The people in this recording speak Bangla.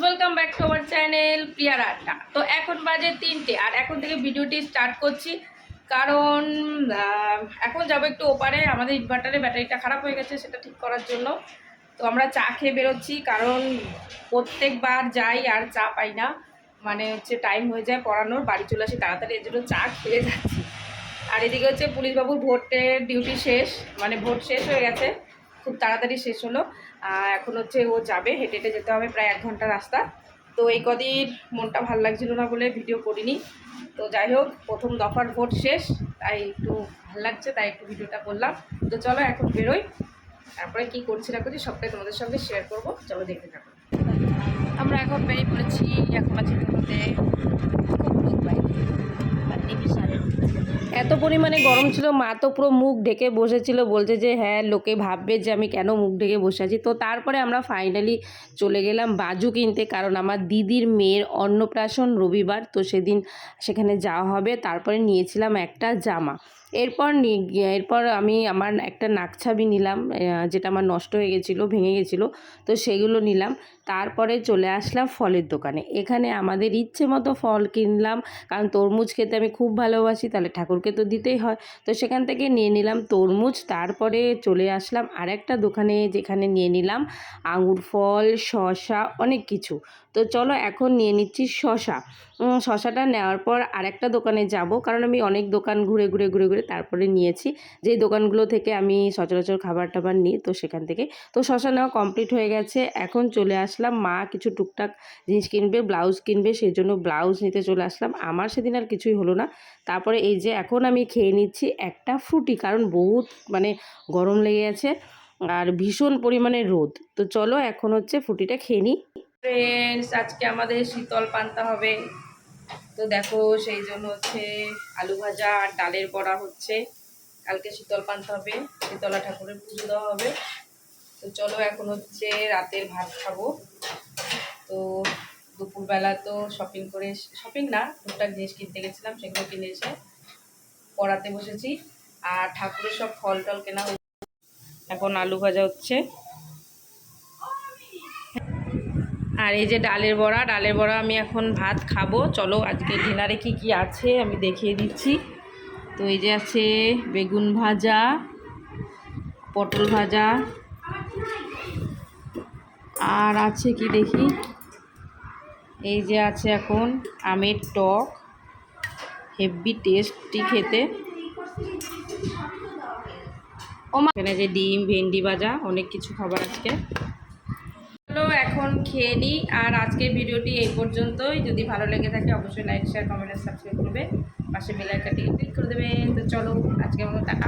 Welcome back to our channel প্রিয়ার আড্ডা। তো এখন বাজে 3টে আর এখন থেকে ভিডিওটি স্টার্ট করছি, কারণ এখন যাবো একটু ওপারে। আমাদের ইনভার্টারে ব্যাটারিটা খারাপ হয়ে গেছে, সেটা ঠিক করার জন্য। তো আমরা চা খেয়ে বেরোচ্ছি, কারণ প্রত্যেকবার যাই আর চা পাই না, মানে হচ্ছে টাইম হয়ে যায় পড়ানোর, বাড়ি চলে আসি তাড়াতাড়ি, এর জন্য চা খেয়ে যাচ্ছি। আর এদিকে হচ্ছে পুলিশবাবুর ভোটের ডিউটি শেষ, মানে ভোট শেষ হয়ে গেছে, খুব তাড়াতাড়ি শেষ হলো। এখন হচ্ছে ও যাবে, হেঁটে হেঁটে যেতে হবে প্রায় 1 ঘন্টা রাস্তা। তো এই কদিন মনটা ভালো লাগছিল না বলে ভিডিও করিনি। তো যাই হোক, প্রথম দফার ভোট শেষ, তাই একটু ভালো লাগছে, তাই একটু ভিডিওটা করলাম। তো চলো এখন বেরোই, তারপরে কী করছি না করছি সবটাই তোমাদের সঙ্গে শেয়ার করবো। চলো দেখতে থাকো। আমরা এখন বেরিয়ে পড়েছি, এখন আছি টোটোতে। খুব রোদ বাইরে, এত পরিমাণে গরম ছিল, মা তো পুরো মুখ ঢেকে বসেছিল, বলছে যে হ্যাঁ লোকে ভাববে যে আমি কেন মুখ ঢেকে বসে আছি। তো তারপরে আমরা ফাইনালি চলে গেলাম বাজু কিনতে, কারণ আমার দিদির মেয়ের অন্নপ্রাশন রবিবার, তো সেদিন সেখানে যাওয়া হবে। তারপরে নিয়েছিলাম একটা জামা। এরপর আমি আমার একটা নাকছাবি নিলাম, যেটা আমার নষ্ট হয়ে গেছিলো, ভেঙে গেছিলো, তো সেগুলো নিলাম। তারপরে চলে আসলাম ফলের দোকানে। এখানে আমাদের ইচ্ছে মতো ফল কিনলাম, কারণ তরমুজ খেতে আমি খুব ভালোবাসি, তাহলে ঠাকুরকে তো দিতেই হয়। তো সেখান থেকে নিয়ে নিলাম তরমুজ। তারপরে চলে আসলাম আরেকটা দোকানে, যেখানে নিয়ে নিলাম আঙুর ফল, শসা, অনেক কিছু। তো চলো এখন নিয়ে নিচ্ছি শসা। শসাটা নেওয়ার পর আরেকটা দোকানে যাব, কারণ আমি অনেক দোকান ঘুরে ঘুরে ঘুরে ঘুরে তারপরে নিয়েছি, যেই দোকানগুলো থেকে আমি সচরাচর খাবার টাবার নিই, তো সেখান থেকে। তো শসা নেওয়া কমপ্লিট হয়ে গেছে। এখন চলে আসলাম, মা কিছু টুকটাক জিনিস কিনবে, ব্লাউজ কিনবে, সেই জন্য ব্লাউজ নিতে চলে আসলাম। আমার সেদিন আর কিছুই হলো না। তারপরে এই যে এখন আমি খেয়ে নিচ্ছি একটা ফ্রুটি, কারণ বহুত মানে গরম লেগে গেছে আর ভীষণ পরিমাণে রোদ। তো চলো এখন হচ্ছে ফ্রুটিটা খেয়ে নিই। ফ্রেন্ডস, আজকে আমাদের শীতল পান্তা হবে। তো দেখো, সেই জন্য হচ্ছে আলু ভাজা আর ডালের বড়া হচ্ছে। কালকে শীতল পান্তা হবে, শীতলা ঠাকুরের পুজো দেওয়া হবে। তো চলো এখন হচ্ছে রাতের ভাত খাবো। তো দুপুরবেলা তো শপিং না, টুকটাক জিনিস কিনতে গেছিলাম, সেগুলো কিনে এসে পড়াতে বসেছি। আর ঠাকুরের সব ফল টল কেনা হয়েছে। এখন আলু ভাজা হচ্ছে, আর এই যে ডালের বড়া আমি এখন ভাত খাবো। চলো আজকে ডিনারে কি কি আছে আমি দেখিয়ে দিচ্ছি। তো এই যে আছে বেগুন ভাজা, পটল ভাজা, আর আছে কি দেখি, এই যে আছে এখন আমের টক, হেভি টেস্টি খেতে। এখানে যে ডিম, ভেন্ডি ভাজা, অনেক কিছু খাবার আজকে। চলো এখন খেয়ে নিই। আর আজকের ভিডিওটি এই পর্যন্তই। যদি ভালো লেগে থাকে অবশ্যই লাইক, শেয়ার, কমেন্ট আর সাবস্ক্রাইব করবে, পাশে বেল আইকনটি ক্লিক করে দেবে। তো চলো আজকের মতো টাটা।